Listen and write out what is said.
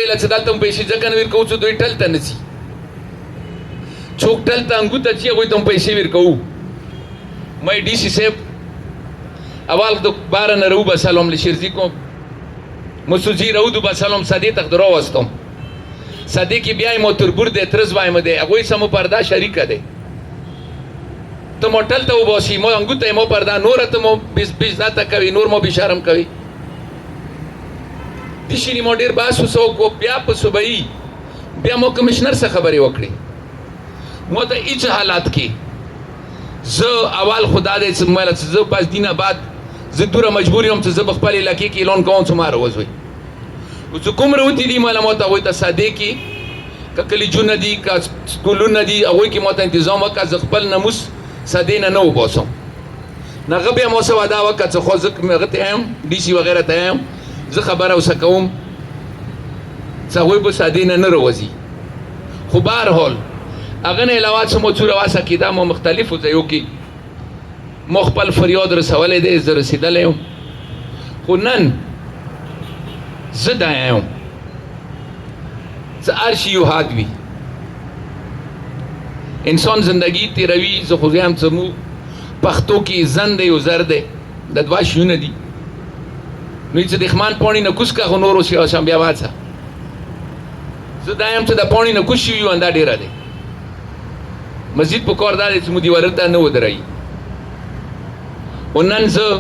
ویله چې دلته هم پیسې ځکه نه ورکوو چې دوی ټل ته نه ځي څوک ټل ته انګو ته ځي هغوی ته هم پیسې ورکوو مې ډي سي صاحب اول د باره نه راوباسلم له شیرزي کوم مسوځي راودوباسلم سدې ته راوستم سدې کې بیا یې مو تربور دی ترز وایم دی هغوی سره مو پرده شریکه دی ته مو ټل ته وباسي مو انګو ته مو پرده نوره ته مو بزدته کوي نور مو بشرم کوي دې شي مو ډېر بحث وسو بیا په صوبایي بیا مو کمشنر څخه خبرې وکړې مو ته هیڅ حالات کې زه اول خدا دې چې مله چې زه پاس دینه بعد زه دوره مجبور یم چې زه په خپل علاقې کې اعلان کوم چې ما راوځوي چې کوم راوتي دي مله مو ته هغوی ته سادې کې که کلیجونه دي که سکولونه دي هغوی کې مو ته انتظام وکړه زه خپل ناموس سادې نه وباسم نه هغه بیا مو څه وعده وکړه چې خو زه هغه ته یم ډي سي وغیره ته یم زه خبره اوسه کوم چې هغوی به سادې نه راوځي خو بهرحال هغه نه علاوه څه مو څوره واسه کېده مو مختلفو ځایو کې مو خپل فریاد رسولی دی زه رسېدلی یم خو نن زه دا یم چې هر شي یو حد وي انسان زندگی تیروي زه خو زه یم چې مو پښتو کې زن دی او زر دی دا دوه شیونه دي نو چې دښمن پاڼې نه کوز که خو نور اوس یو شم بیا واڅه زه دا یم چې د پاڼې نه کوز شوي یو دا ډېره دی مزید په کار دا دی چې مو دیوالو ته نه ودرایي او نن زه